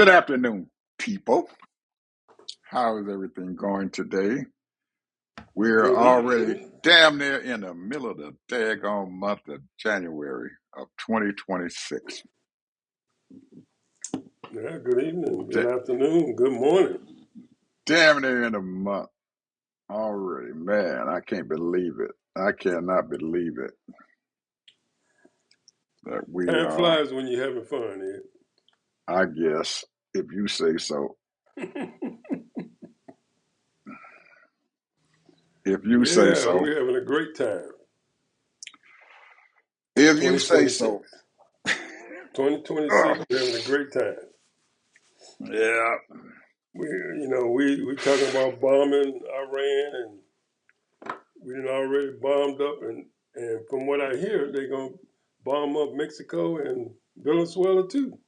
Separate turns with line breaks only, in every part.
Good afternoon, people. How is everything going today? We're
Good
already
evening.
damn near in the middle of the daggone month of January of 2026.
Yeah, good evening, good
Da-
afternoon, good morning.
Damn near in the month already. Man, I can't believe it. I cannot believe it that we
Time
are,
flies when you're having fun,
I guess, if you say so.
Ed.
If you say
Yeah,
so.
we're having a great time.
If you say
2026.
so.
2026,
Oh,
we're having a great time.
yeah.
We talking about bombing Iran, and we done already bombed up, and from what I hear, they're gonna bomb up Mexico and Venezuela too.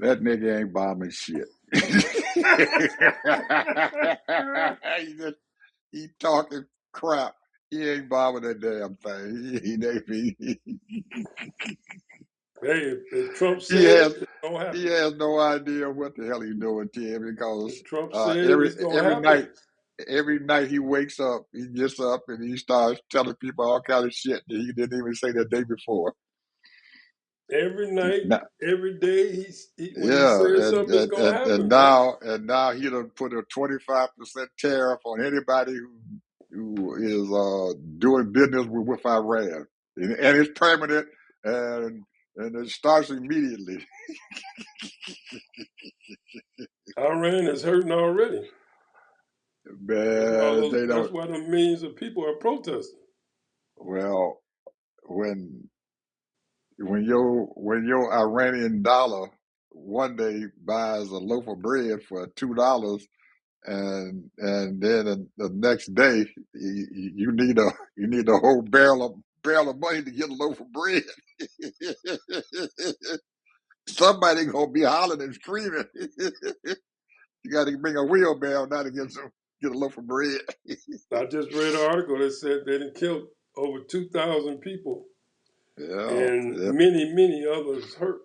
That nigga ain't bombing shit. he talking crap. He ain't bombing that damn thing.
If Trump
He
said it,
has
it's gonna
he
happen.
has no idea what the hell he's doing, Tim, because
If Trump said it,
every
it's gonna
every
happen.
night he wakes up, he gets up and he starts telling people all kind of shit that he didn't even say the day before.
Every night,
Now,
every day, when he
yeah,
says something, it's gonna
and
happen, man.
now he done put a 25% tariff on anybody who is doing business with Iran, and it's permanent, and it starts immediately.
Iran is hurting already.
Man, they
That's
don't.
why the millions of people are protesting.
Well, when when your Iranian dollar one day buys a loaf of bread for $2, and then the next day you need a whole barrel of money to get a loaf of bread. Somebody gonna be hollering and screaming. You got to bring a wheelbarrow now to get a loaf of bread.
I just read an article that said they done killed over 2,000 people
Yeah,
and
yeah.
many others hurt.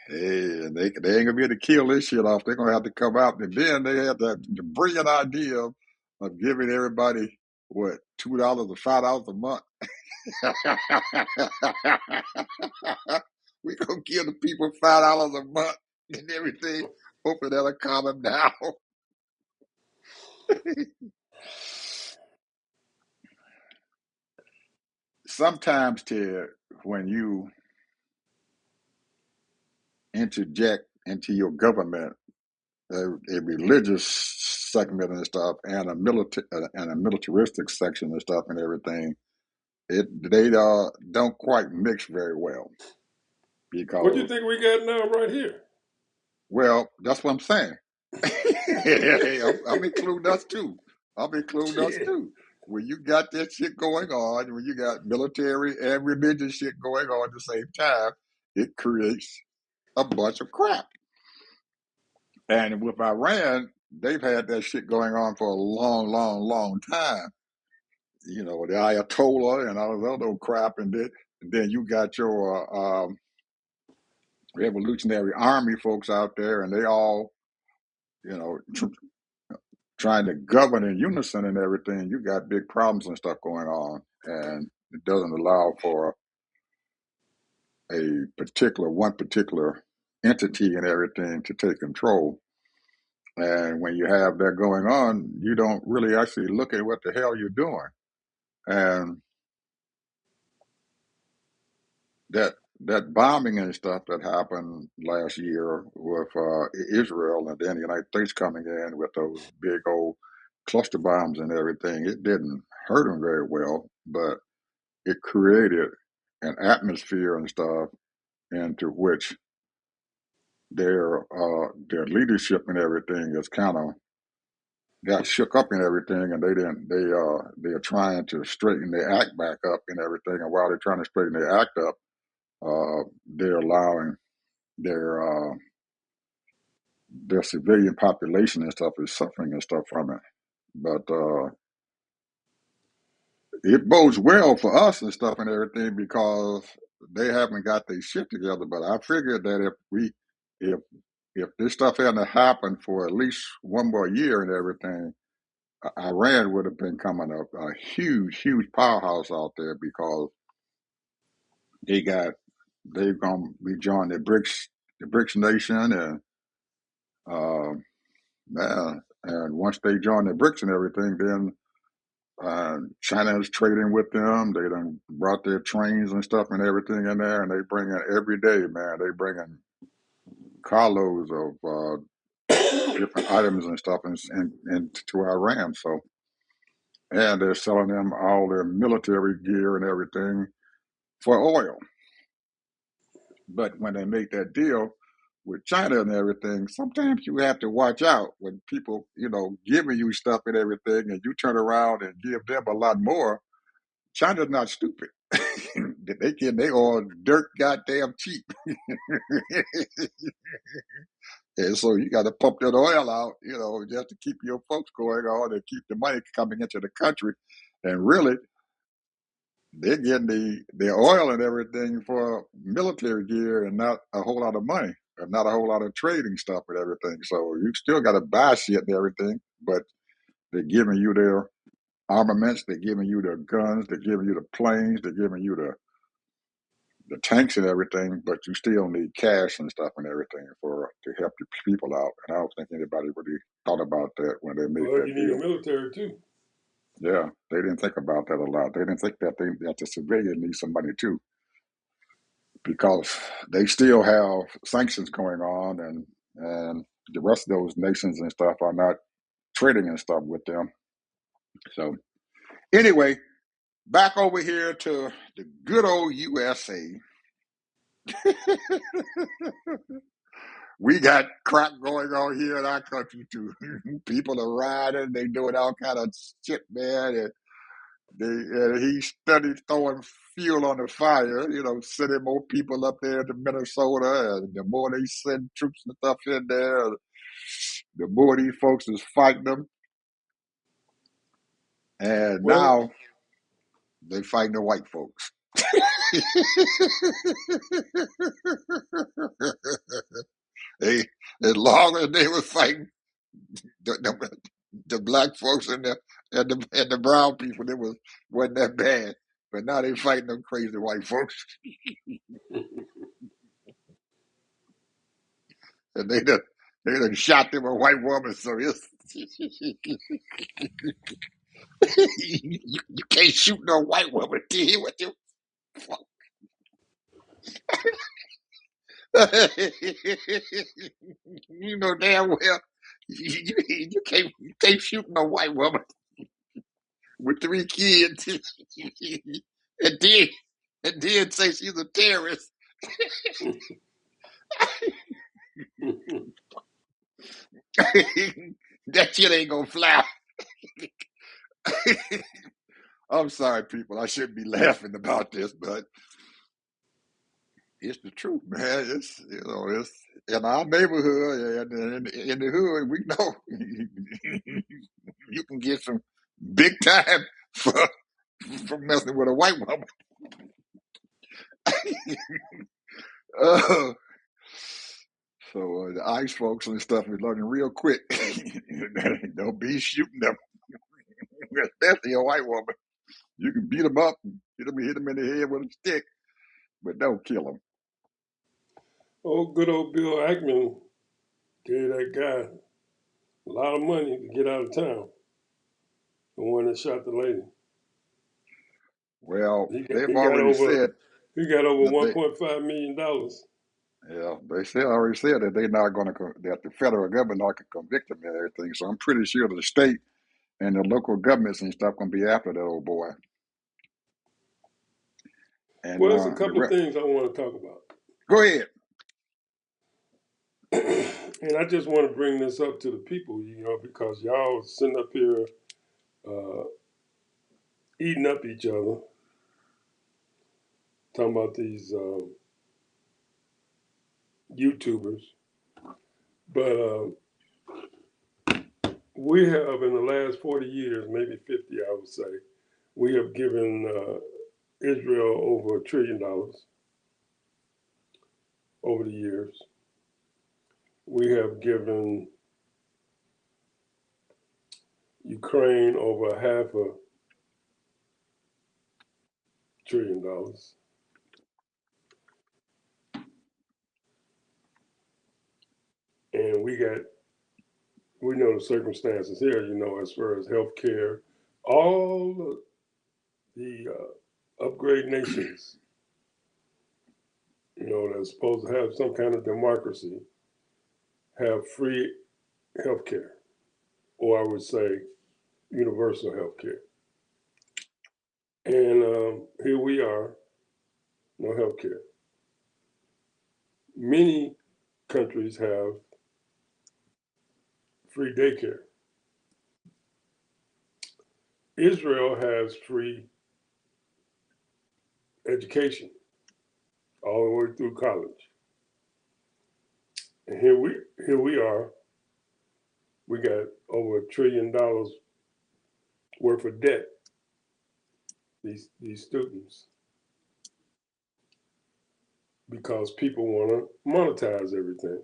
Hey, and they ain't gonna be able to kill this shit off. They're gonna have to come out, and then they have the brilliant idea of giving everybody what $2 or $5 a month. We gonna give the people $5 a month and everything, hoping that'll calm them down. Sometimes, Ted, when you interject into your government a religious segment and stuff, and a militaristic section and stuff and everything, they don't quite mix very well
What do you
because,
think we got now right here?
well, that's what I'm saying. I'm including us too. I'm including us
Shit.
too. When you got that shit going on, when you got military and religious shit going on at the same time, it creates a bunch of crap. And with Iran, they've had that shit going on for a long time. You know, the Ayatollah and all this other crap, and then you got your revolutionary army folks out there, and they all, you know, trying to govern in unison and everything. You got big problems and stuff going on, and it doesn't allow for one particular entity and everything to take control. And when you have that going on, you don't really actually look at what the hell you're doing. And that that bombing and stuff that happened last year with Israel, and then the United States coming in with those big old cluster bombs and everything, it didn't hurt them very well, but it created an atmosphere and stuff into which their leadership and everything is kind of got shook up and everything, and they're trying to straighten their act back up and everything, and while they're trying to straighten their act up, they're allowing their uh, their civilian population and stuff is suffering and stuff from it. But it bodes well for us and stuff and everything because they haven't got their shit together. But I figured that if if this stuff hadn't happened for at least one more year and everything, Iran would have been coming a huge, huge powerhouse out there because they got they've gonna be joining the BRICS nation, and uh, man, and once they join the BRICS and everything, then China is trading with them. They done brought their trains and stuff and everything in there, and they bring in every day, man. They bring in carloads of different items and stuff into Iran. So, and they're selling them all their military gear and everything for oil. But when they make that deal with China and everything, sometimes you have to watch out when people, giving you stuff and everything, and you turn around and give them a lot more. China's not stupid. They all dirt goddamn cheap. And so you got to pump that oil out, just to keep your folks going on and keep the money coming into the country. And really, they're getting the oil and everything for military gear and not a whole lot of money and not a whole lot of trading stuff and everything. So you still got to buy shit and everything, but they're giving you their armaments, they're giving you the guns, they're giving you the planes, they're giving you the tanks and everything, but you still need cash and stuff and everything to help your people out. And I don't think anybody really thought about that when they made
Well,
that
you need a
deal.
military too.
Yeah, they didn't think about that a lot. They didn't think that the civilian needs some money too, because they still have sanctions going on, and the rest of those nations and stuff are not trading and stuff with them. So anyway, back over here to the good old USA. We got crap going on here in our country too. People are riding, they doing all kind of shit, man. And he studied throwing fuel on the fire, sending more people up there to Minnesota. And the more they send troops and stuff in there, the more these folks is fighting them. And
Well,
now they fighting the white folks. they, as long as they were fighting the black folks and the brown people, wasn't that bad. But now they fighting them crazy white folks, and they done shot them a white woman. So it's you can't shoot no white woman. Do you what you? You know damn well you can't shoot no white woman with 3 kids, and then say she's a terrorist. That shit ain't gonna fly. I'm sorry, people. I shouldn't be laughing about this, but it's the truth, man. It's in our neighborhood and in the hood. We know you can get some big time for messing with a white woman. uh, so the ICE folks and stuff is learning real quick. Don't be shooting them, especially a white woman. You can beat them up, hit them in the head with a stick, but don't kill them.
oh, good old Bill Ackman gave that guy a lot of money to get out of town. The one that shot the lady.
Well,
He got,
they've
he got
already
over
said
he got over
that
$1.5 million.
they already said that they're not going to that the federal government not going to convict them and everything. So I'm pretty sure the state and the local governments and stuff going to be after that old boy. And
Well, there's a
the
couple of
rest.
things I want to talk about.
Go ahead.
And I just want to bring this up to the people, because y'all sitting up here uh, eating up each other, talking about these YouTubers. But we have, in the last 40 years, maybe 50, I would say, we have given Israel over $1 trillion. over the years. We have given Ukraine over $500 billion. And we know the circumstances here, as far as healthcare, all the upgrade nations, that's supposed to have some kind of democracy, have free healthcare, or I would say universal healthcare. And here we are, no healthcare. Many countries have free daycare. Israel has free education all the way through college. And here we are. We got over $1 trillion worth of debt. These students, because people want to monetize everything.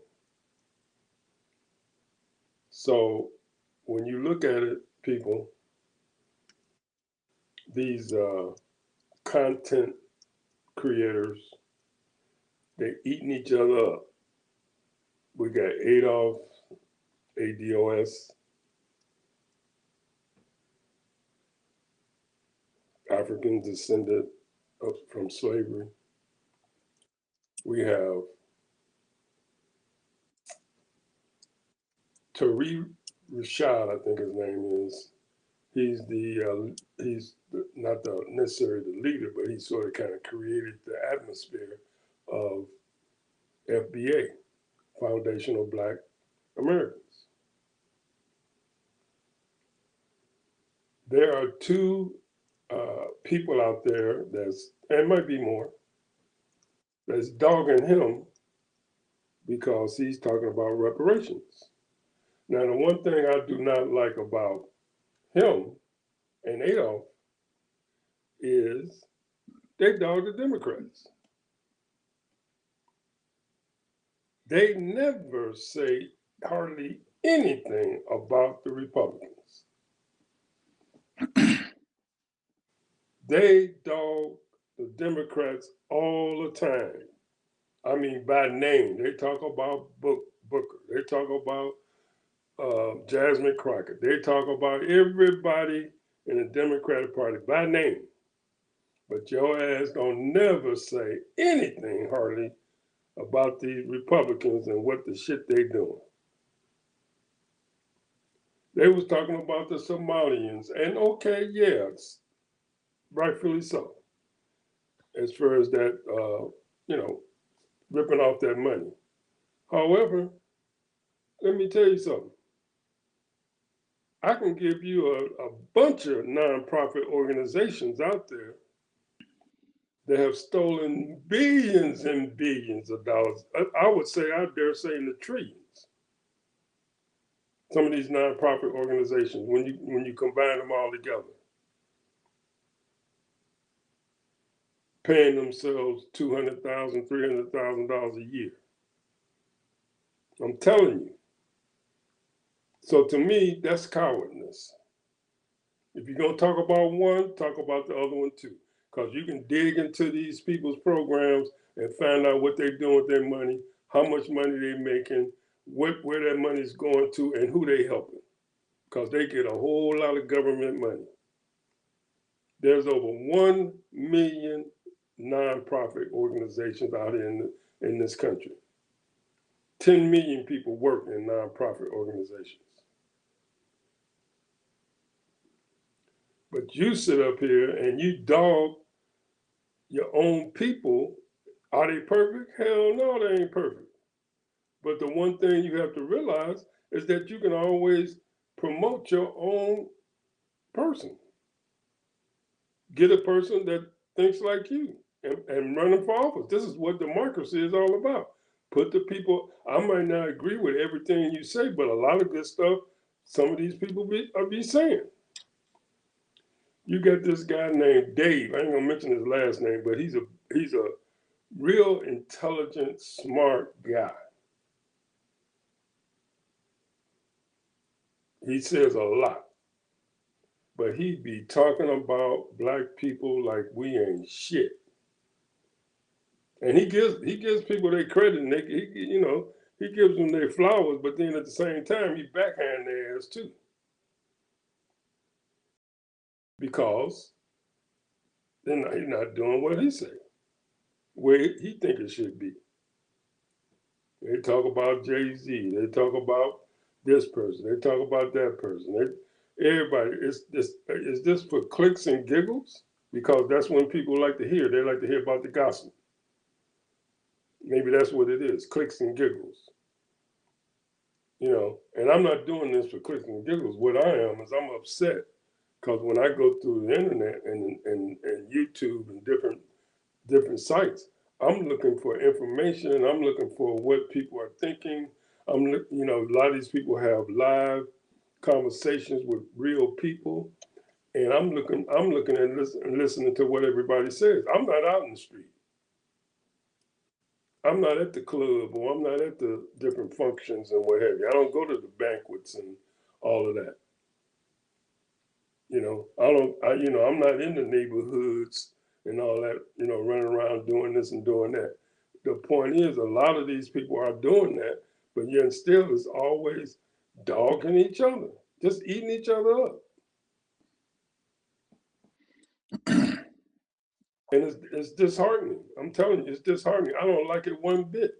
So when you look at it, people, these content creators, they're eating each other up. We got Adolf, ADOS, African descendant from slavery. We have Tariq Rashad, I think his name is. He's not necessarily the leader, but he sort of kind of created the atmosphere of FBA, Foundational Black Americans. There are two people out there and might be more, that's dogging him because he's talking about reparations. Now, the one thing I do not like about him and Adolf is they dog the Democrats. They never say hardly anything about the Republicans. They dog the Democrats all the time. I mean, by name. They talk about Booker. They talk about Jasmine Crockett. They talk about everybody in the Democratic Party by name. But your ass don't never say anything hardly about these Republicans and what the shit they doing. They was talking about the Somalians, and okay, yeah, rightfully so. As far as that, ripping off that money. However, let me tell you something. I can give you a bunch of nonprofit organizations out there that have stolen billions and billions of dollars. I would say, I dare say, in the trillions. Some of these nonprofit organizations, when you combine them all together, paying themselves $200,000, $300,000 a year. I'm telling you. So to me, that's cowardness. If you're going to talk about one, talk about the other one too. Because you can dig into these people's programs and find out what they're doing with their money, how much money they're making, where that money's going to, and who they helping. Because they get a whole lot of government money. There's over 1 million nonprofit organizations out in this country. 10 million people work in nonprofit organizations. But you sit up here and you dog your own people. Are they perfect? Hell no, they ain't perfect. But the one thing you have to realize is that you can always promote your own person. Get a person that thinks like you and run them for office. This is what democracy is all about. Put the people, I might not agree with everything you say, but a lot of good stuff some of these people be saying. You got this guy named Dave. I ain't gonna mention his last name, but he's a real intelligent, smart guy. He says a lot, but he be talking about black people like we ain't shit. And he gives people their credit, and he gives them their flowers, but then at the same time he backhand their ass too, because he's not doing what he say, where he think it should be. They talk about Jay-Z, they talk about this person, they talk about that person. Everybody, is this for clicks and giggles? Because that's when people like to hear. They like to hear about the gossip. Maybe that's what it is, clicks and giggles. And I'm not doing this for clicks and giggles. What I am is I'm upset because when I go through the internet and YouTube and different sites, I'm looking for information and I'm looking for what people are thinking. A lot of these people have live conversations with real people, and I'm looking and listening to what everybody says. I'm not out in the street. I'm not at the club, or I'm not at the different functions and what have you. I don't go to the banquets and all of that. I don't. I'm not in the neighborhoods and all that. Running around doing this and doing that. The point is, a lot of these people are doing that, but yet still is always dogging each other, just eating each other up, and it's disheartening. I'm telling you, it's disheartening. I don't like it one bit.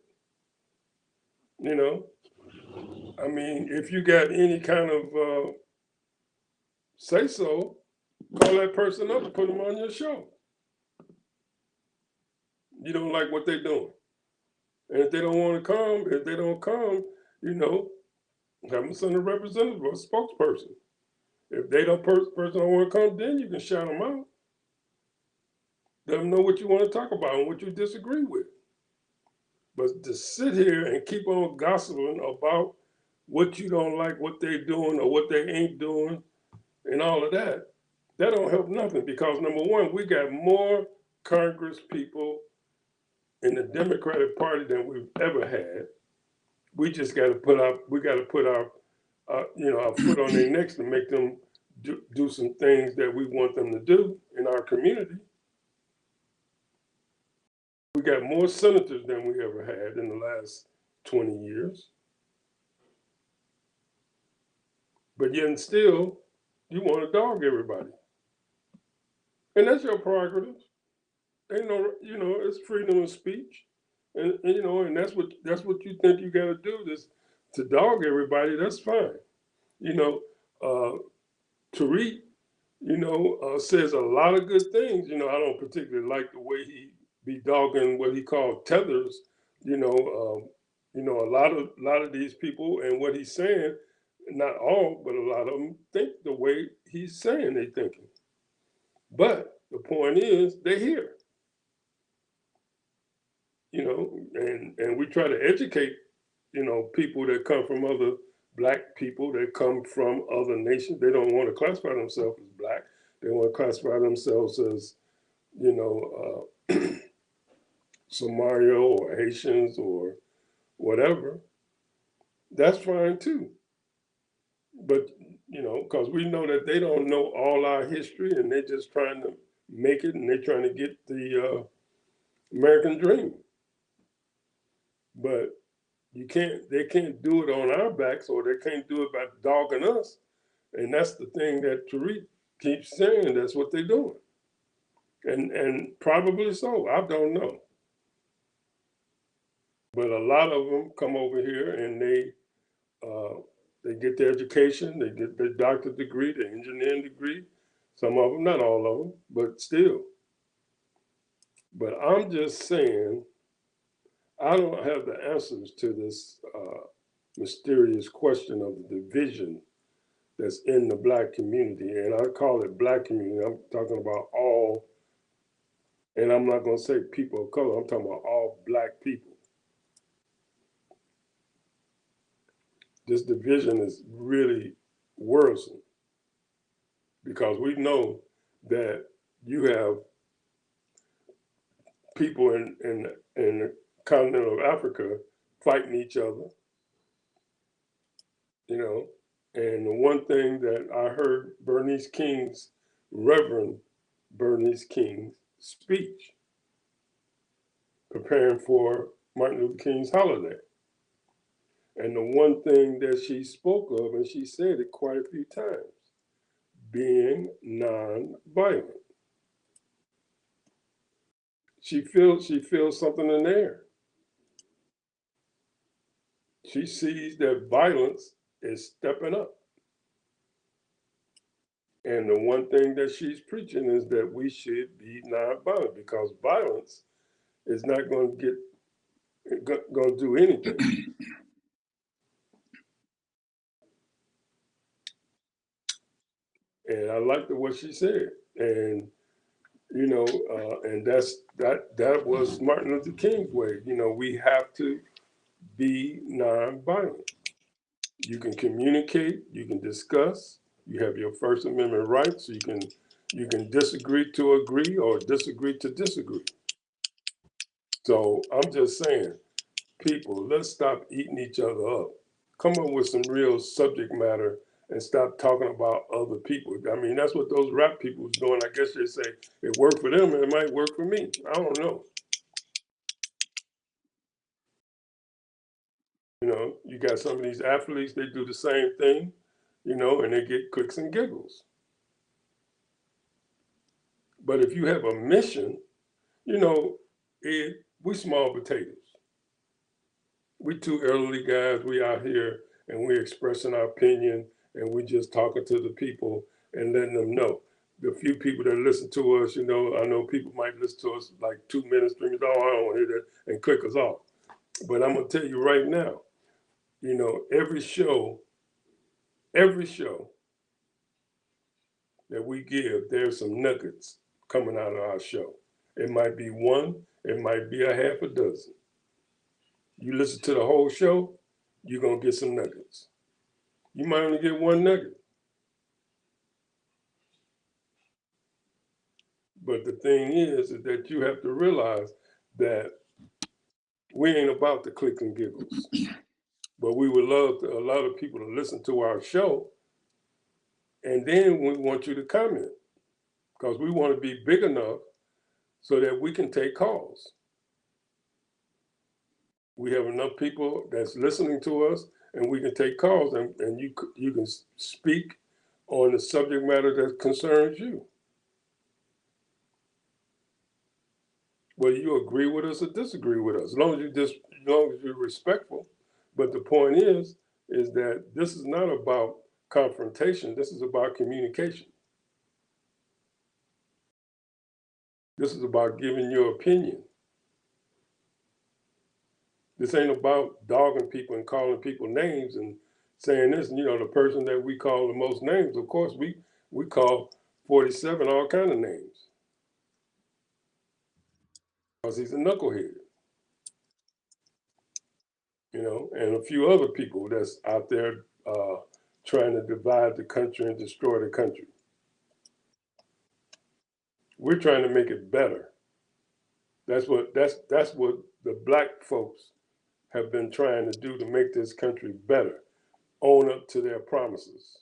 You know, I mean, if you got any kind of say so, call that person up and put them on your show. You don't like what they're doing. And if they don't want to come, if they don't come, have them send a representative or a spokesperson. If they don't person don't want to come, then you can shout them out. Let them know what you want to talk about and what you disagree with. But to sit here and keep on gossiping about what you don't like, what they're doing or what they ain't doing, and all of that, that don't help nothing. Because number one, we got more Congress people in the Democratic Party than we've ever had. We just got to put our our foot on their necks to make them do some things that we want them to do in our community. We got more senators than we ever had in the last 20 years. But yet and still, you want to dog everybody. And that's your prerogative. Ain't no, it's freedom of speech. And that's what you think you got to do, this to dog everybody. That's fine. You know, uh, Tariq, says a lot of good things. I don't particularly like the way he be dogging what he called tethers. A lot of these people and what he's saying, not all, but a lot of them think the way he's saying they thinking. But the point is, they're here. And we try to educate, people that come from other black people that come from other nations. They don't want to classify themselves as black. They want to classify themselves as, Somalia or Haitians or whatever. That's fine too. But, because we know that they don't know all our history and they're just trying to make it and they're trying to get the American dream. But they can't do it on our backs, or they can't do it by dogging us. And that's the thing that Tariq keeps saying. That's what they're doing. And probably so. I don't know. But a lot of them come over here and they get their education, they get their doctorate degree, their engineering degree. Some of them, not all of them, but still. But I'm just saying, I don't have the answers to this mysterious question of the division that's in the black community. And I call it black community. I'm talking about all, and I'm not going to say people of color, I'm talking about all black people. This division is really worrisome because we know that you have people in the continent of Africa fighting each other, you know. And the one thing that I heard Reverend Bernice King's speech, preparing for Martin Luther King's holiday. And the one thing that she spoke of, and she said it quite a few times, being non-violent. She feels something in there. She sees that violence is stepping up. And the one thing that she's preaching is that we should be non-violent, because violence is not going to do anything. And I liked what she said. And and that was Martin Luther King's way. We have to be non-violent. You can communicate, you can discuss, you have your First Amendment rights. You can disagree to agree or disagree to disagree. So I'm just saying, people, let's stop eating each other up. Come up with some real subject matter and stop talking about other people. I mean, that's what those rap people was doing. I guess they say it worked for them and it might work for me. I don't know. You got some of these athletes, they do the same thing, and they get clicks and giggles. But if you have a mission, we small potatoes. We two elderly guys, we out here and we expressing our opinion and we just talking to the people and letting them know. The few people that listen to us, I know people might listen to us like 2 minutes, 3 minutes, oh, I don't want to hear that, and click us off. But I'm going to tell you right now, every show that we give, there's some nuggets coming out of our show. It might be one, it might be a half a dozen. You listen to the whole show, you're going to get some nuggets. You might only get one nugget. But the thing is that you have to realize that we ain't about the clicks and giggles. But we would love a lot of people to listen to our show. And then we want you to comment, because we want to be big enough so that we can take calls. We have enough people that's listening to us, and we can take calls, and you can speak on the subject matter that concerns you. Whether you agree with us or disagree with us, as long as you're respectful. But the point is that this is not about confrontation. This is about communication. This is about giving your opinion. This ain't about dogging people and calling people names and saying this. The person that we call the most names, of course, we call 47 all kind of names, because he's a knucklehead. And a few other people that's out there trying to divide the country and destroy the country. We're trying to make it better. That's what the black folks have been trying to do, to make this country better. Own up to their promises.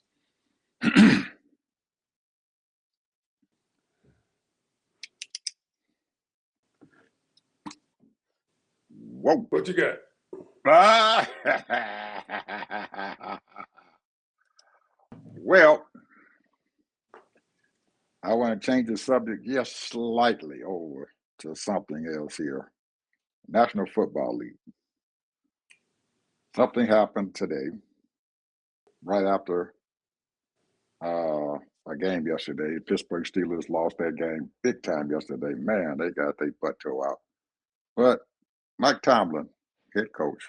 Whoa.
What you got?
Well, I want to change the subject just slightly over to something else here. National Football League. Something happened today, right after a game yesterday. Pittsburgh Steelers lost that game big time yesterday. Man, they got their butt toe out. But Mike Tomlin, head coach,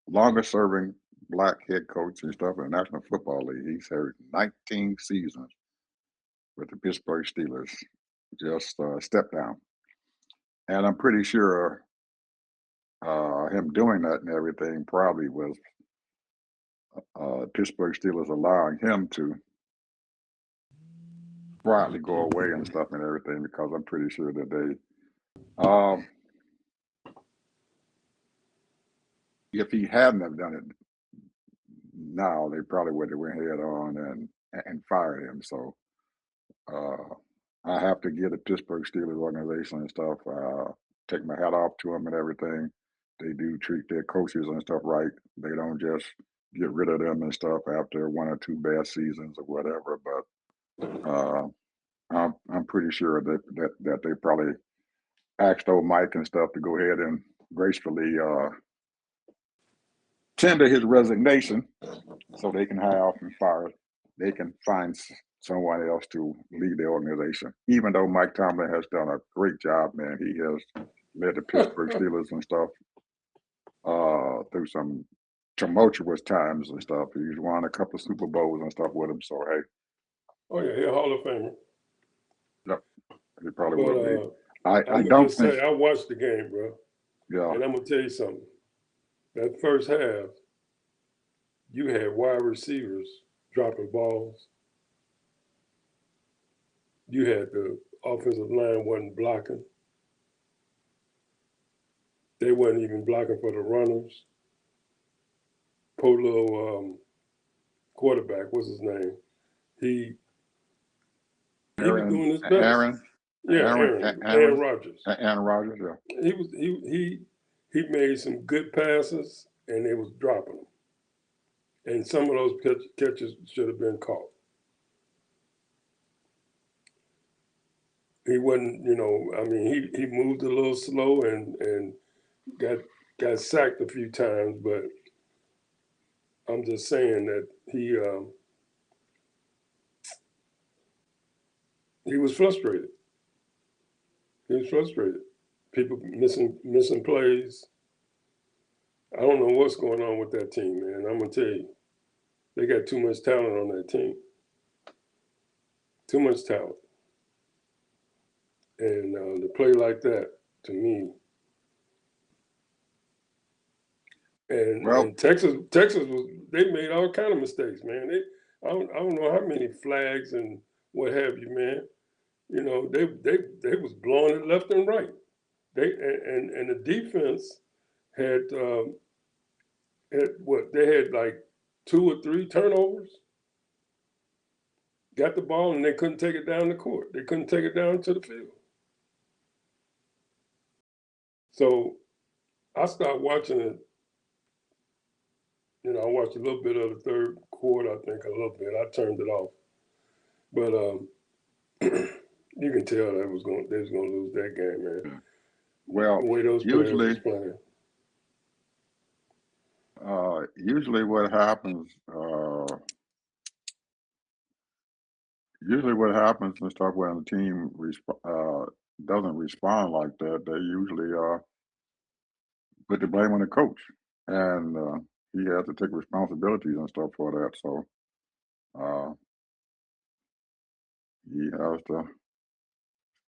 longest serving black head coach and stuff in the National Football League. He's had 19 seasons with the Pittsburgh Steelers. Just stepped down. And I'm pretty sure him doing that and everything probably was Pittsburgh Steelers allowing him to quietly go away and stuff and everything, because I'm pretty sure that they Um, if he hadn't have done it now, they probably would have went head on and fired him. So uh, I have to give the Pittsburgh Steelers organization and stuff. Take my hat off to them and everything. They do treat their coaches and stuff right. They don't just get rid of them and stuff after one or two bad seasons or whatever. But I'm pretty sure that they probably asked old Mike and stuff to go ahead and gracefully tender his resignation so they can hire off and fire. They can find someone else to lead the organization. Even though Mike Tomlin has done a great job, man, he has led the Pittsburgh Steelers and stuff through some tumultuous times and stuff. He's won a couple of Super Bowls and stuff with them. So hey,
Oh yeah, he's a Hall of Famer.
yep, he probably
But
will be.
I'm
I
gonna
don't
just
think,
say I watched the game, bro,
yeah,
and I'm gonna tell you something. That first half, you had wide receivers dropping balls. You had the offensive line wasn't blocking. They wasn't even blocking for the runners. Poor little quarterback, what's his name? He he was
Aaron,
doing his best.
Aaron,
Yeah, Aaron Rodgers.
Aaron Rodgers, yeah.
He was he made some good passes, and they was dropping them. And some of those catches should have been caught. He wasn't, I mean, he moved a little slow and got got sacked a few times, but I'm just saying that he was frustrated. He was frustrated. People missing plays. I don't know what's going on with that team, man. I'm gonna tell you, they got too much talent on that team. Too much talent, and to play like that to me.
Well,
And Texas was they made all kind of mistakes, man. I don't know how many flags and what have you, man. They was blowing it left and right. And the defense had what they had like two or three turnovers. Got the ball and they couldn't take it down the court. They couldn't take it down to the field. So I started watching it. I watched a little bit of the third quarter. I think a little bit. I turned it off, but you can tell they was going to lose that game, man.
well,
The way those players was
usually,
playing.
usually what happens, usually what happens and stuff when the team doesn't respond like that, they usually put the blame on the coach, and he has to take responsibilities and stuff for that. So uh, he has to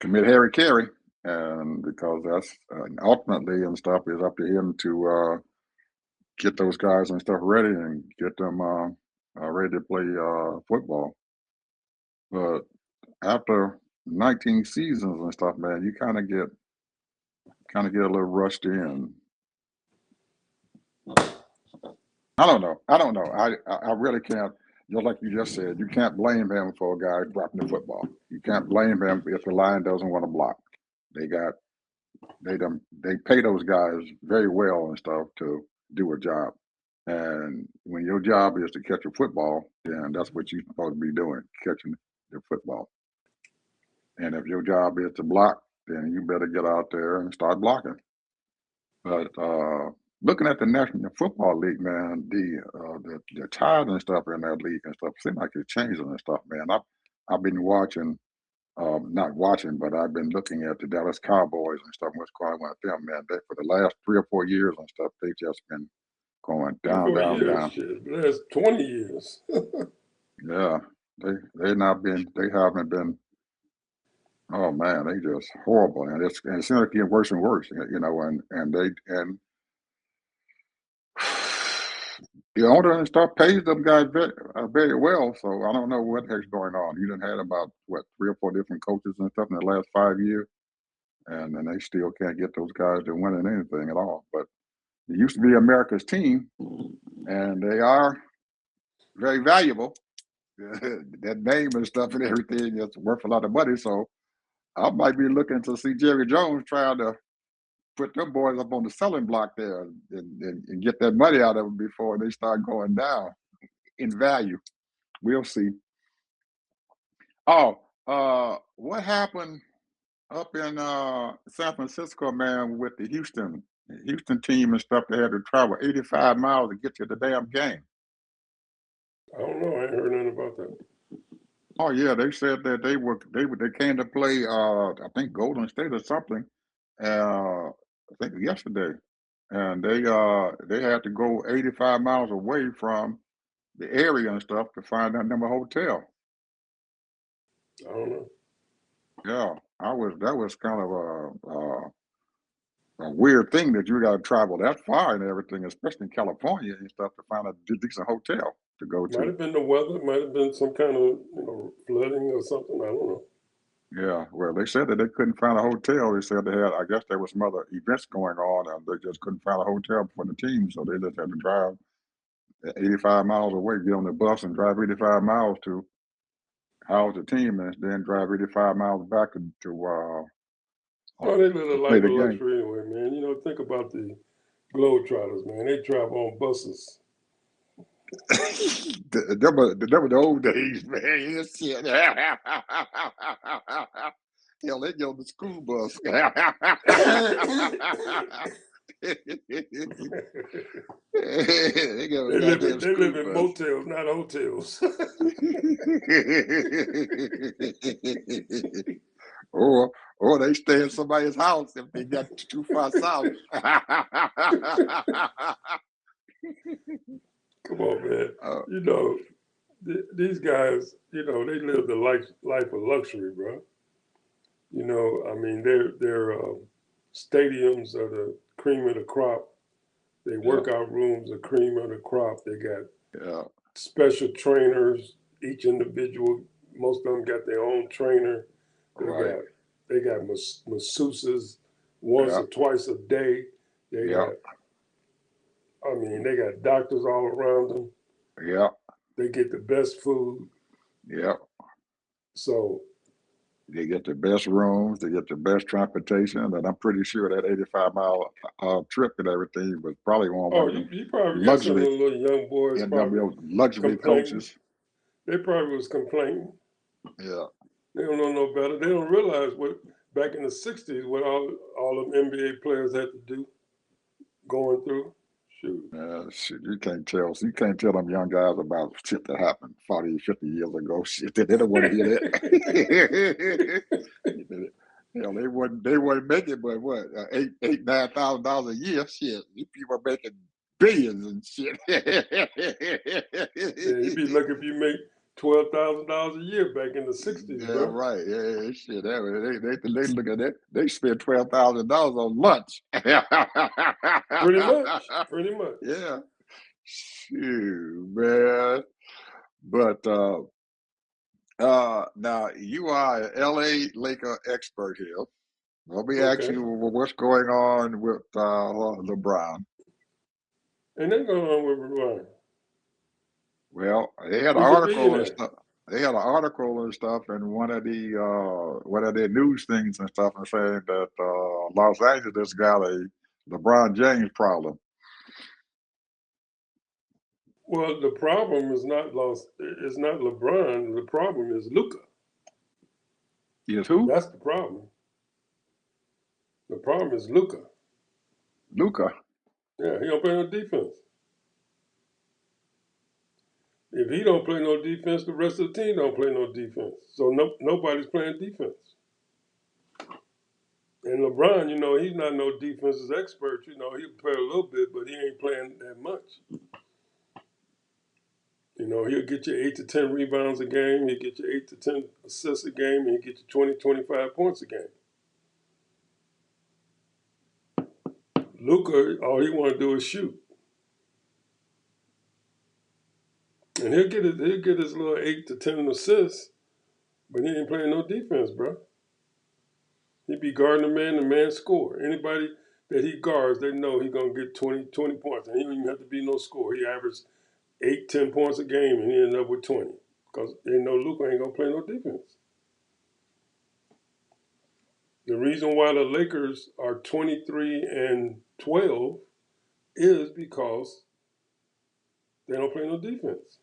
commit Harry Carey, and because that's ultimately and stuff is up to him to get those guys and stuff ready and get them ready to play football. But after 19 seasons and stuff, man, you kind of get a little rushed in. I don't know. I really can't. Just like you just said, you can't blame him for a guy dropping the football. You can't blame him if the line doesn't want to block. They got they pay those guys very well and stuff to do a job. And when your job is to catch a football, then that's what you're supposed to be doing, catching the football. And if your job is to block, then you better get out there and start blocking. But looking at the National Football League, man, the ties and stuff in that league and stuff seem like it's changing and stuff, man. I've been watching, not watching, but I've been looking at the Dallas Cowboys and stuff. What's going on with them, man? For the last 3 or 4 years and stuff, they just been going
Three,
down,
four
down,
years,
down.
shit. That's 20 years.
Yeah, they haven't been. Oh man, they just horrible, and it seems like getting worse and worse, the owner and stuff pays them guys very well. So I don't know what the heck's going on. You done had about what 3 or 4 different coaches and stuff in the last 5 years. and they still can't get those guys to win in anything at all. But it used to be America's team, and they are very valuable. That name and stuff and everything is worth a lot of money. So I might be looking to see Jerry Jones trying to put them boys up on the selling block there and get that money out of them before they start going down in value. We'll see. Oh, what happened up in San Francisco, man, with the Houston team and stuff? They had to travel 85 miles to get to the damn game.
I don't know. I ain't heard nothing about that.
Oh yeah, they said that they came to play I think Golden State or something. I think yesterday, and they had to go 85 miles away from the area and stuff to find that number hotel.
I don't know.
Yeah, I was that was kind of a weird thing that you got to travel that far and everything, especially in California and stuff, to find a decent hotel to go
Might
to.
have been the weather. Might have been some kind of flooding or something. I don't know.
Yeah, well, they said that they couldn't find a hotel. They said they had, I guess there was some other events going on, and they just couldn't find a hotel for the team, so they just had to drive 85 miles away, get on the bus and drive 85 miles to house the team, and then drive 85 miles back
Oh, they live a
to play
life
the
of
game.
luxury anyway, man. Think about the Globetrotters, man. They travel on buses.
Them were the old days, man. Shit. Hell, they get on the school bus. They get on the goddamn
They
school
live in
bus.
motels, not hotels.
or or they stay in somebody's house if they got too far south.
Come on, man.
uh,
You know, these guys, they live the life of luxury, bro. I mean, their stadiums are the cream of the crop. They
yeah,
workout rooms are cream of the crop. They got
yeah,
special trainers. Each individual, most of them got their own trainer. They
right,
got they got masseuses once
yeah,
or twice a day. They
yeah,
got, I mean, they got doctors all around them.
yeah,
They get the best food.
yeah.
So,
They get the best rooms, they get the best transportation, and I'm pretty sure that 85-mile trip and everything was probably on one
oh,
of them
you probably got some of
luxury
the little young boys probably
luxury
complaining.
coaches.
They probably was complaining.
Yeah,
They don't know no better. They don't realize what back in the '60s what all of NBA players had to do going through. Shoot.
shit, you can't tell them young guys about shit that happened 40, 50 years ago. Shit, they don't want to hear that. Hell, they wouldn't make it, but what, $9,000 a year? Shit, you people are making billions and shit.
Yeah, you'd be lucky if you make $12,000 a year back in the '60s,
Yeah,
bro.
right. Yeah, shit. They look at that. They spend $12,000 on lunch.
Pretty much. Pretty much.
Yeah, shoot, man. But now you are an LA Laker expert here. Let me ask
Okay.
you what's going on with LeBron.
And then going on with Ryan.
Well, they had an
He's a
article and
billionaire.
stuff. They had an article and stuff, and one of their news things and stuff, and saying that Los Angeles got a LeBron James problem.
Well, the problem is not lost. It's not LeBron. The problem is Luca.
Is who?
That's the problem. The problem is Luca.
Luca.
Yeah, he don't play no defense. If he don't play no defense, the rest of the team don't play no defense. So nobody's playing defense. And LeBron, he's not no defensive expert. He'll play a little bit, but he ain't playing that much. He'll get you 8 to 10 rebounds a game. He'll get you 8 to 10 assists a game. And he'll get you 20, 25 points a game. Luca, all he want to do is shoot. And he'll get his little 8 to 10 assists, but he ain't playing no defense, bro. He be guarding the man score. Anybody that he guards, they know he gonna get 20 points. And he don't even have to be no score. He averaged 8, 10 points a game, and he ended up with 20 because they know Luka ain't gonna play no defense. The reason why the Lakers are 23-12 is because they don't play no defense.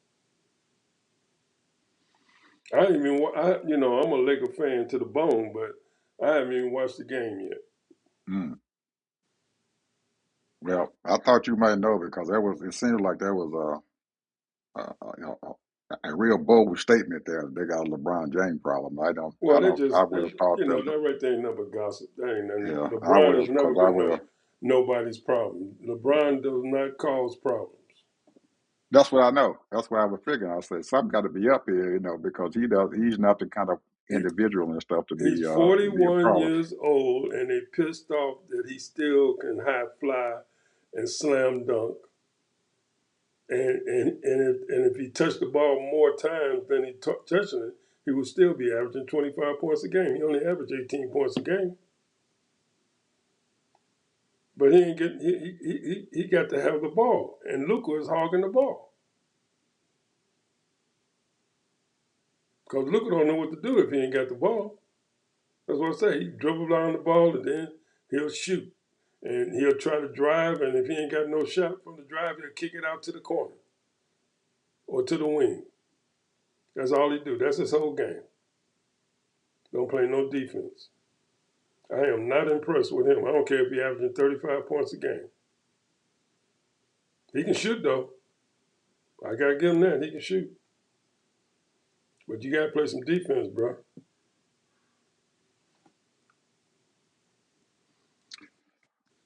I didn't even. I'm a Laker fan to the bone, but I haven't even watched the game yet.
Mm. Well, I thought you might know because that was. It seemed like there was a real bold statement there. They got a LeBron James problem. I don't.
Well,
I don't. I would have thought them.
that right there ain't never gossip. That ain't nothing.
Yeah, I would
LeBron has
have
never
because I
been
would have.
nobody's problem. LeBron does not cause problems.
That's what I know. That's what I was figuring. I said something got to be up here, because he does. He's not the kind of
He,
individual and stuff
he's
to be a
41
problem.
years old, and they pissed off that he still can high fly and slam dunk. And if he touched the ball more times than he touching it, he would still be averaging 25 points a game. He only averaged 18 points a game. But he ain't get he got to have the ball, and Luka is hogging the ball because Luka don't know what to do if he ain't got the ball. That's what I say. He dribble down the ball and then he'll shoot, and he'll try to drive, and if he ain't got no shot from the drive, he'll kick it out to the corner or to the wing. That's all he do. That's his whole game. Don't play no defense. I am not impressed with him. I don't care if he's averaging 35 points a game. He can shoot though. I gotta give him that. He can shoot, but you gotta play some defense, bro.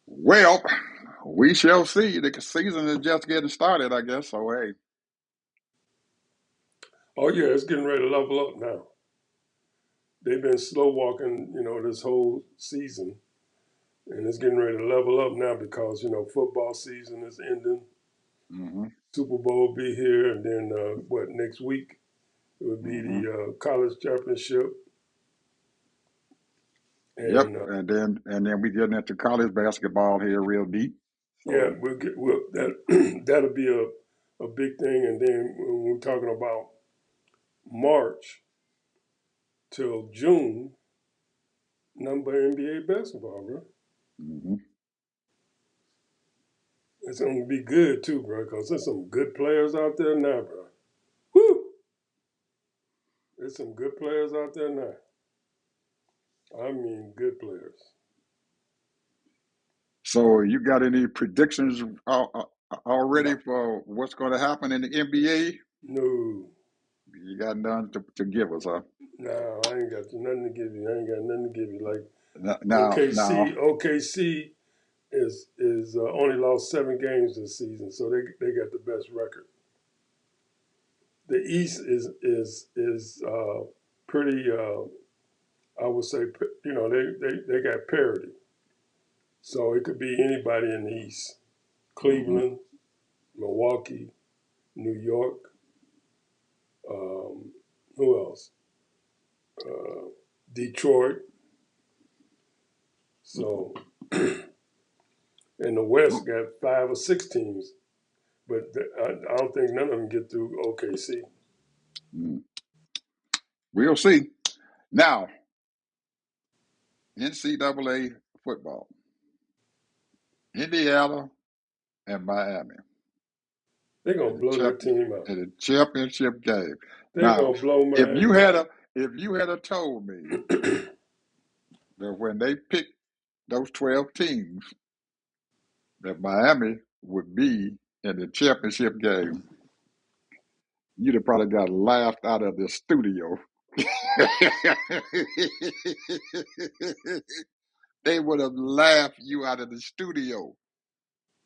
Well, we shall see. The season is just getting started, I guess. So hey,
Oh yeah, it's getting ready to level up now. They've been slow walking, this whole season, and it's getting ready to level up now because football season is ending.
mm-hmm,
Super Bowl will be here, and then next week it would be
mm-hmm,
the college championship,
yep.
and
And then we getting into college basketball here real deep.
yeah,
So
we'll that that'll be a big thing. And then when we're talking about March till June, nothing but NBA basketball, bro.
mm-hmm.
It's gonna be good too, bro, because there's some good players out there now, bro. Woo! There's some good players out there now. I mean, good players.
So you got any predictions already
No,
for what's going to happen in the NBA?
no,
You got none to give us, huh?
no. I ain't got nothing to give you. I ain't got nothing to give you. Like
Now,
OKC is only lost 7 games this season, so they got the best record. The East is pretty. I would say they got parity, so it could be anybody in the East.
hmm
Cleveland, Milwaukee, New York. Who else? Uh, Detroit. So, and the West got 5 or 6 teams, but I don't think none of them get through OKC.
we'll see. Now, NCAA football, Indiana and Miami
They're gonna
in the
blow that
champion
team out.
in the championship game.
They're
Now,
gonna blow
if you
Miami
had
out.
a if you had a told me that when they picked those 12 teams that Miami would be in the championship game, you'd have probably got laughed out of the studio. They would have laughed you out of the studio.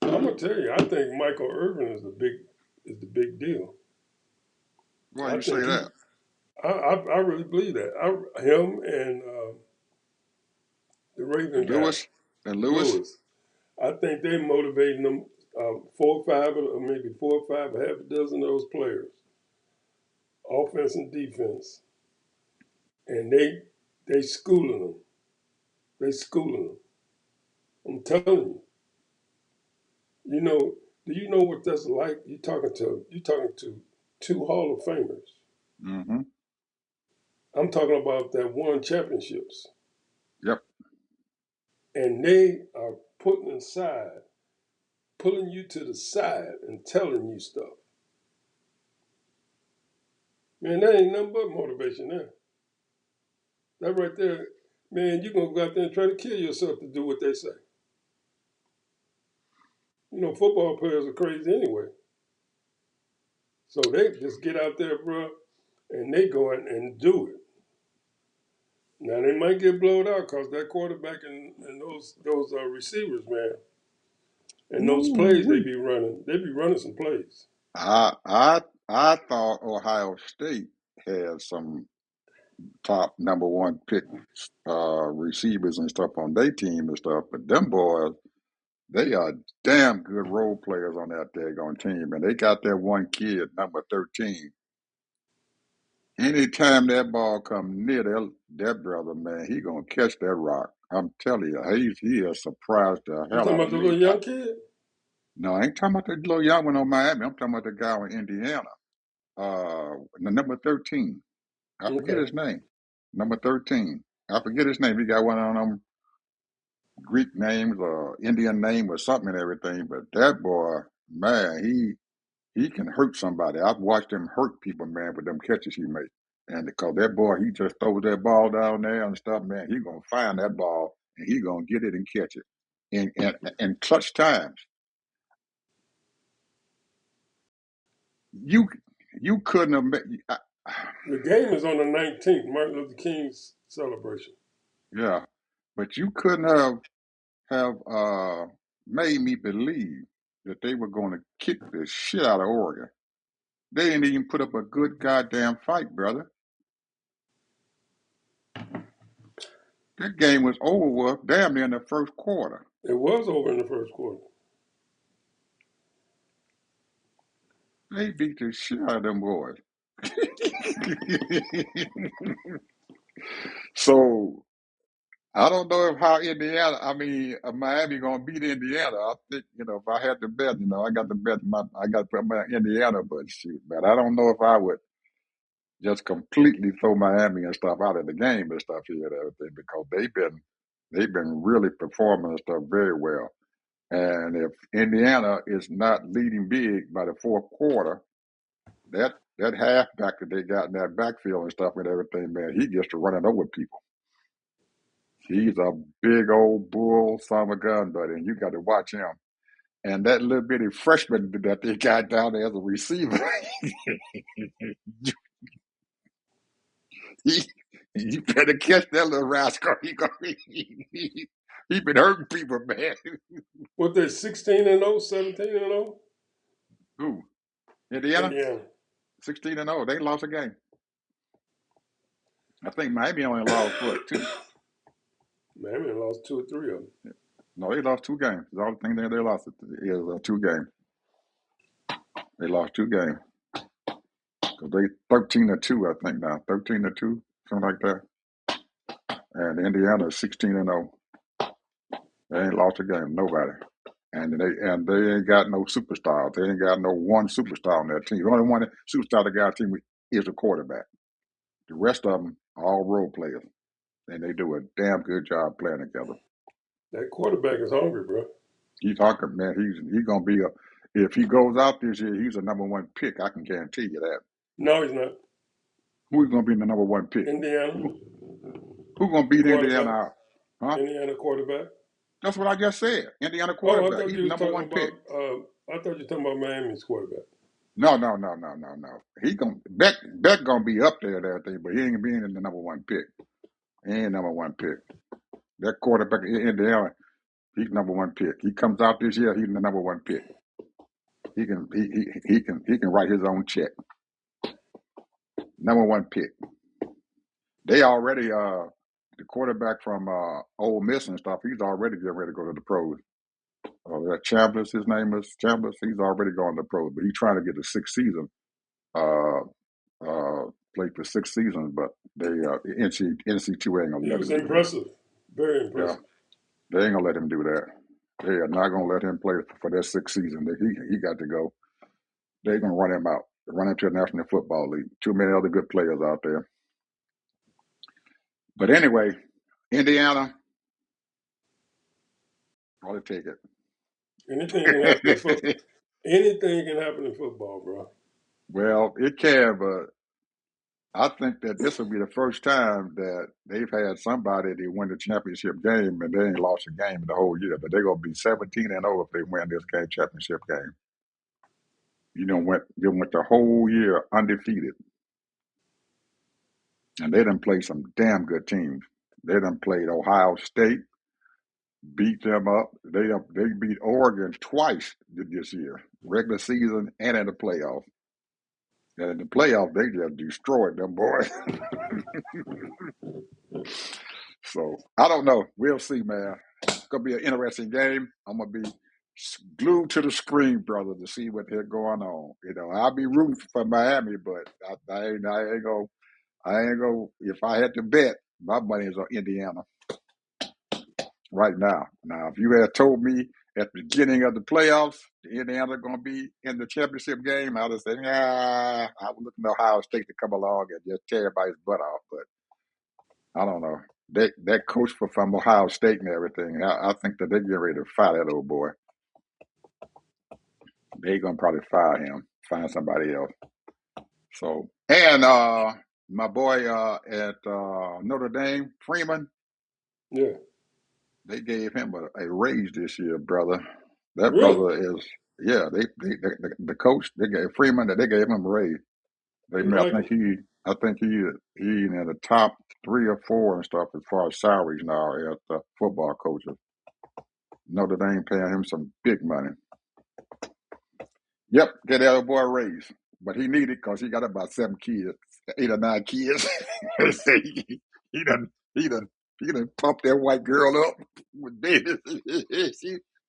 I'm gonna tell you, I think Michael Irvin is the big deal.
Why
I
you say
think
that?
I really believe that. Him and the Raven
And
guy,
Lewis and Lewis.
Lewis. I think they're motivating them 4 or 5, or maybe 4 or 5, or half a dozen of those players, offense and defense, and they schooling them. They schooling them. I'm telling you. You know, do you know what that's like? You talking to two Hall of Famers.
Mm-hmm.
I'm talking about that won championships.
Yep.
And they are pulling you to the side and telling you stuff. Man, that ain't nothing but motivation there. That right there, man, you're gonna go out there and try to kill yourself to do what they say. You know, football players are crazy anyway. So they just get out there, bro, and they go in and do it. Now they might get blowed out because that quarterback and those receivers, man, and those plays
Ooh-wee.
they be running some plays.
I I I thought Ohio State had some top number one pick receivers and stuff on their team and stuff, but them boys, they are damn good role players on that daggone team, and they got that one kid, number 13. Anytime that ball come near that brother, man, he gonna catch that rock. I'm telling you, he has surprised the
You
hell
talking
out of
about the
me.
little young kid?
No, I ain't talking about the little young one on Miami. I'm talking about the guy in Indiana. The number 13. I forget
Okay.
his name. Number 13. I forget his name. He got one of them Greek names or Indian name or something and everything. But that boy, man, he can hurt somebody. I've watched him hurt people, man, with them catches he makes. And because that boy, he just throws that ball down there and stuff, man, he gonna find that ball and he gonna get it and catch it in clutch times. You you couldn't have
The game is on the 19th, Martin Luther King's celebration.
yeah, but you couldn't have made me believe that they were going to kick the shit out of Oregon. They didn't even put up a good goddamn fight, brother. That game was over with damn near in the first quarter.
It was over in the first quarter.
They beat the shit out of them boys. So I don't know if how Miami gonna beat Indiana. I think if I had to bet, I got to bet I got to put my Indiana, but shoot, man, I don't know if I would just completely throw Miami and stuff out of the game and stuff here and everything because they've been really performing and stuff very well. And if Indiana is not leading big by the fourth quarter, that halfback that they got in that backfield and stuff and everything, man, he gets to running over people. He's a big old bull son of a gun, buddy, and you got to watch him. And that little bitty freshman that they got down there as a receiver, he, you better catch that little rascal. He been hurting people, man.
What they 16-0, 17-0?
Who? Indiana?
Indiana.
16-0. They lost a game. I think Miami only lost what, two?
Miami lost two or three of them.
No, they lost two games. The only thing they lost is two games. They lost two games. Cause they 13-2, I think now. 13-2, something like that. And Indiana is 16-0. They ain't lost a game, nobody. And they ain't got no superstars. They ain't got no one superstar on that team. The only one superstar they got on the team is a quarterback. The rest of them are all role players, and they do a damn good job playing together.
That quarterback is hungry, bro.
He's talking, man. He's gonna be a. If he goes out this year, he's a number one pick. I can guarantee you that.
No, he's not.
Who's gonna be the number one pick?
Indiana
Who, who gonna beat Indiana
quarterback.
out? Huh?
Indiana quarterback.
That's what I just said. Indiana
Oh, I
quarterback.
thought
He's
you
the
was
number
talking
one pick.
about. I thought you were talking about Miami's quarterback.
No, no, no, no, no, no. He gonna Beck gonna be up there and everything, but he ain't being in the number one pick. He ain't number one pick. That quarterback in Indiana, he's number one pick. He comes out this year, he's the number one pick. He can write his own check. Number one pick. They already the quarterback from Ole Miss and stuff. He's already getting ready to go to the pros. That Chambliss, his name is Chambliss. He's already going to the pros, but he's trying to get the sixth season. Uh, played for 6 seasons, but they NC2A ain't gonna
He
let
was
him do it.
impressive. Very
Yeah,
impressive.
they ain't gonna let him do that. They are not gonna let him play for that sixth season. He got to go. They're gonna run him out. Run him to the National Football League. Too many other good players out there. But anyway, Indiana, I'll take
Anything can happen in football.
it.
Anything can happen in football, bro.
Well, it can, but I think that this will be the first time that they've had somebody that win the championship game and they ain't lost a game in the whole year. But they're gonna be 17-0 if they win this game championship game. They went the whole year undefeated, and they done played some damn good teams. They done played Ohio State, beat them up. They beat Oregon twice this year, regular season and in the playoff. And in the playoff, they just destroyed them boys. So I don't know. We'll see, man. It's gonna be an interesting game. I'm gonna be glued to the screen, brother, to see what they're going on. I'll be rooting for Miami, but I ain't gonna. If I had to bet, my money is on Indiana right now. Now, if you had told me at the beginning of the playoffs, Indiana going to be in the championship game, I would have said, nah, I was looking at Ohio State to come along and just tear everybody's butt off. But I don't know. That coach from Ohio State and everything, I think that they're getting ready to fire that old boy. They're going to probably fire him, find somebody else. So, and my boy at Notre Dame, Freeman,
Yeah.
they gave him a raise this year, brother. That
Really?
brother is, yeah. The coach they gave Freeman that they gave him a raise. They,
You
I
like
think
him?
he in the top 3 or 4 and stuff as far as salaries now as football coaches. Notre Dame paying him some big money. Yep, get that other boy a raise, but he needed because he got about 7 kids, 8 or 9 kids. he done he done he done pumped that white girl up with babies.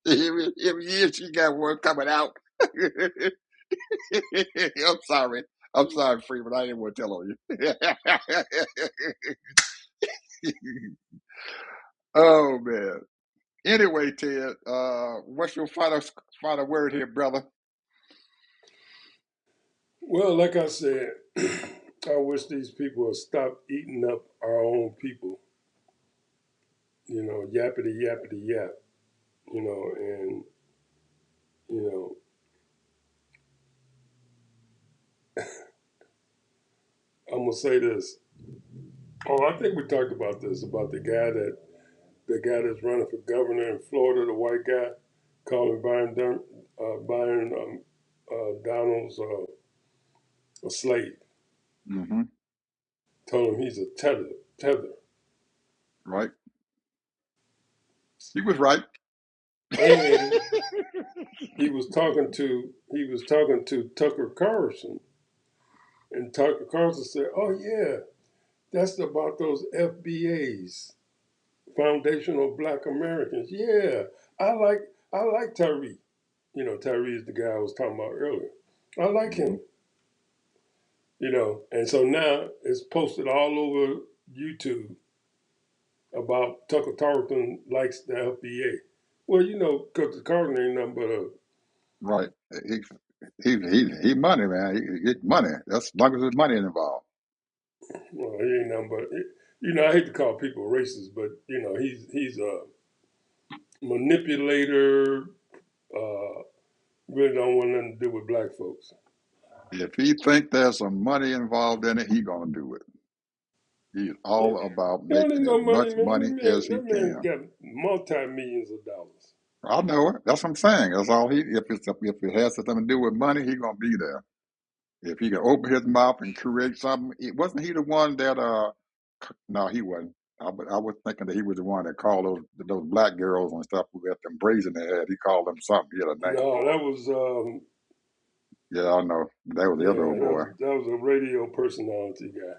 Every year she got one coming out. I'm sorry, Freeman. I didn't want to tell on you. Oh man. Anyway, Ted, what's your final word here, brother?
Well, like I said, I wish these people would stop eating up our own people. Yappity yappity yap. And you know, I'm gonna say this. Oh, I think we talked about this about the guy that's running for governor in Florida, the white guy, calling Byron Donalds a slave.
Mm-hmm.
Told him he's a tether.
Right. He was right.
And he was talking to Tucker Carlson, and Tucker Carlson said, "Oh yeah, that's about those FBAs, Foundational Black Americans. Yeah, I like Tyree. Tyree is the guy I was talking about earlier. I like
Mm-hmm.
him. And so now it's posted all over YouTube about Tucker Carlson likes the FBA. Well, Tucker Carlson ain't nothing but a
Right. He he money, man. He get money. That's as long as there's money involved.
well, he ain't nothing but I hate to call people racist, but he's a manipulator. Uh, really don't want nothing to do with black folks.
If he think there's some money involved in it, he gonna do it. He's
Yeah.
all about
He don't need
making as
no money,
much
man.
money as he
That man
can.
got multi-millions of dollars.
I know it. That's what I'm saying. That's all he. If it has something to do with money, he gonna be there. If he can open his mouth and create something, wasn't he the one that? No, he wasn't. I was thinking that he was the one that called those black girls and stuff who got them braids in their head. He called them something. He had a name
No,
for
that
it.
was
Yeah, I know. That was the other
yeah,
old
that
boy.
was that was a radio personality guy.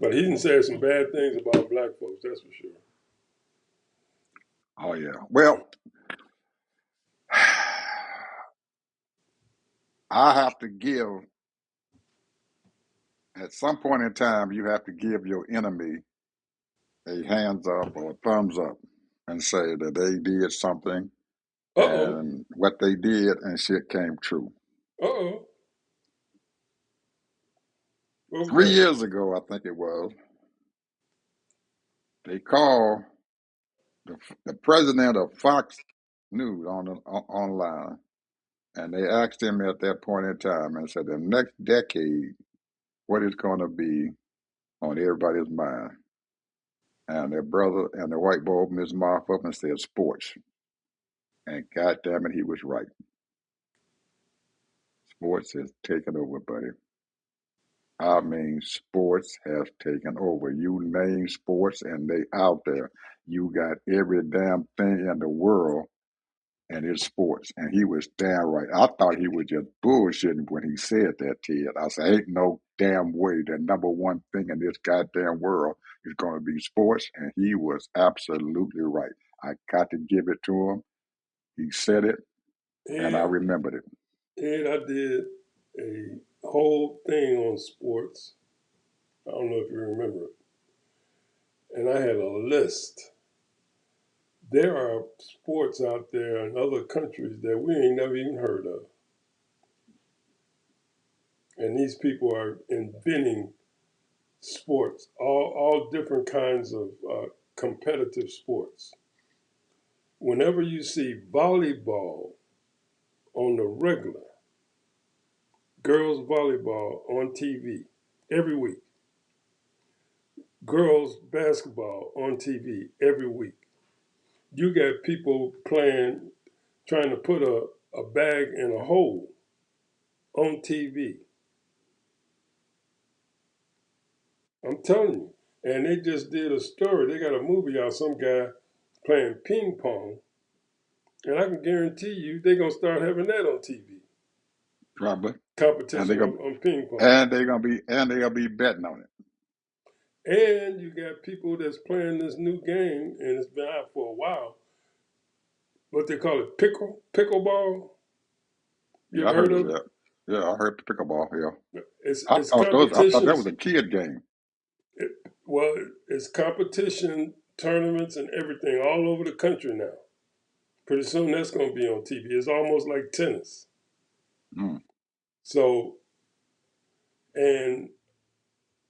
But he didn't say some bad things about black folks, that's for sure.
Oh yeah. Well, I have to give at some point in time. You have to give your enemy a hands up or a thumbs up and say that they did something
Uh-oh.
and what they did and shit came true.
Uh-oh.
Three
Okay.
years ago, I think it was, they called the president of Fox News online, and they asked him at that point in time and said, the next decade, what is going to be on everybody's mind? And their brother and the white boy opened his mouth up and said, sports. And God damn it, he was right. Sports has taken over, buddy. I mean, sports has taken over. You name sports and they out there. You got every damn thing in the world and it's sports. And he was damn right. I thought he was just bullshitting when he said that, Ted. I said, ain't no damn way the number one thing in this goddamn world is going to be sports. And he was absolutely right. I got to give it to him. He said it, and I
And,
remembered it.
and I did a whole thing on sports. I don't know if you remember it. And I had a list. There are sports out there in other countries that we ain't never even heard of. And these people are inventing sports, all different kinds of competitive sports. Whenever you see volleyball on the regular, girls volleyball on TV every week, girls basketball on TV every week, you got people playing, trying to put a bag in a hole on TV. I'm telling you. And they just did a story. They got a movie out, some guy playing ping pong. And I can guarantee you they're going to start having that on TV.
Probably. And they're
Competition
gonna
on ping pong.
and they're gonna be betting on it.
And you got people that's playing this new game, and it's been out for a while. What they call it, pickleball. You
Yeah, I
ever heard
heard of
of
that. Yeah, I heard the pickleball. Yeah,
it? It's
I
it's
thought those. I thought that was
competitions.
a kid game.
It, well, it's competition tournaments and everything all over the country now. Pretty soon that's going to be on TV. It's almost like tennis.
Mm.
So, and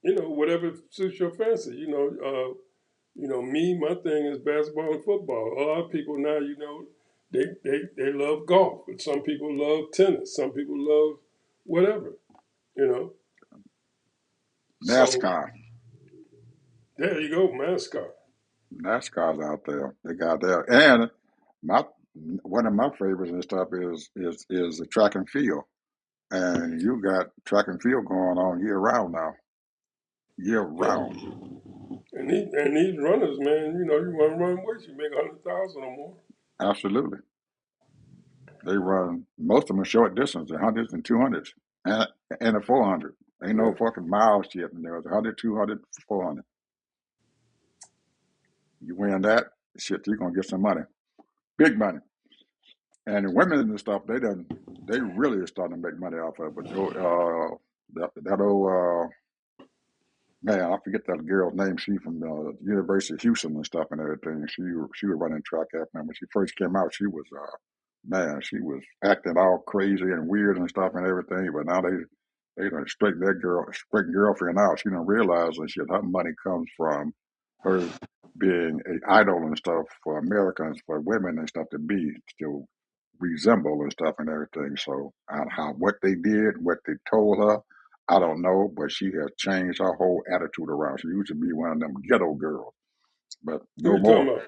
whatever suits your fancy. Me, my thing is basketball and football. A lot of people now, they love golf, but some people love tennis. Some people love whatever, you know. So
NASCAR,
there you go, mascot.
NASCAR's out there. They got there, and my one of my favorites and stuff is the track and field. And you got track and field going on year round now, year
Yeah.
round.
And these runners, man, you want to run with you make 100,000 or more.
Absolutely, they run most of them short distance, the hundreds and 200s, and the 400. Ain't no
Yeah.
fucking miles yet. And there's 100, 200, 400. You win that, shit, you're gonna get some money, big money. And the women and stuff, they really are starting to make money off of it. But that old man, I forget that girl's name. She from the University of Houston and stuff and everything. She was running track after me. When she first came out, she was man, she was acting all crazy and weird and stuff and everything. But now they done straighten girlfriend out. She don't realize that shit. Her money comes from her being an idol and stuff for Americans, for women and stuff to resemble and stuff and everything. So how what they did, what they told her, I don't know, but she has changed her whole attitude around. She used to be one of them ghetto girls, but
Who
no
you talking
more.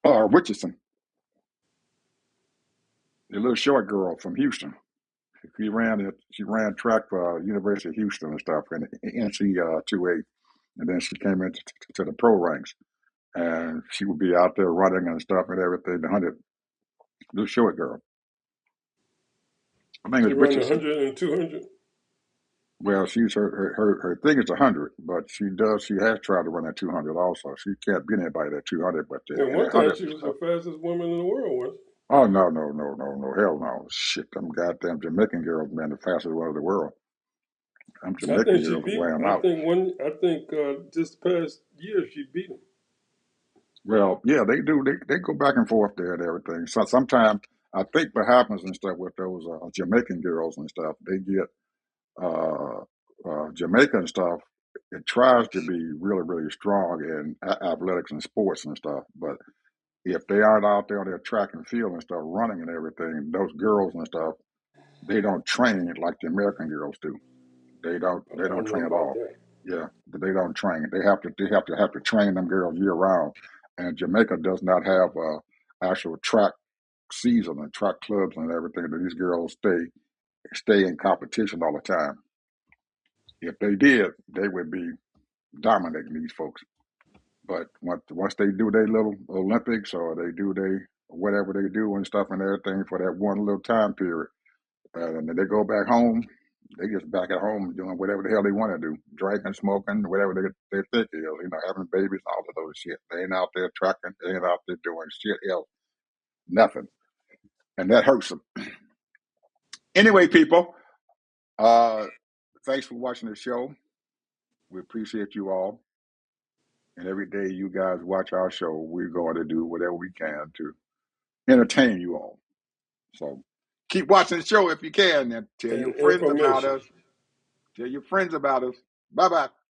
about?
Richardson, the little short girl from Houston. She ran track for University of Houston and stuff in NC 2A, and then she came into to the pro ranks, and she would be out there running and stuff and everything. The hundred little short girl. Her name
She
is
run
Richardson.
100 and 200.
Well, she's her thing is 100, but she has tried to run at 200 also. She can't beat anybody at 200, but
And
at
one time
100
she
and
was the
stuff.
fastest woman in the world, wasn't
Oh no, hell no, shit, them goddamn Jamaican girls, man, the fastest one in the world. Them
I
Jamaican
think she
girls will
beat
wear
him.
them out.
I think just the past year she beat him.
Well, yeah, they do. They go back and forth there and everything. So sometimes I think what happens and stuff with those Jamaican girls and stuff, they get uh, Jamaican stuff. It tries to be really, really strong in athletics and sports and stuff. But if they aren't out there on their track and field and stuff, running and everything, those girls and stuff, they don't train like the American girls do. They don't.
I
They don't
don't know
train at
about
all.
that.
Yeah, they don't train. They have to train them girls year round. And Jamaica does not have actual track season and track clubs and everything. That these girls stay in competition all the time. If they did, they would be dominating these folks. But once they do their little Olympics or they do their whatever they do and stuff and everything for that one little time period, and then they go back home, they just back at home doing whatever the hell they want to do, drinking, smoking, whatever they think is, having babies, all of those shit. They ain't out there trucking, they ain't out there doing shit else, nothing, and that hurts them. Anyway, people, uh, thanks for watching the show. We appreciate you all, and every day you guys watch our show, we're going to do whatever we can to entertain you all. So keep watching the show if you can, and tell your
And
friends about
information.
us. Tell your friends about us. Bye bye.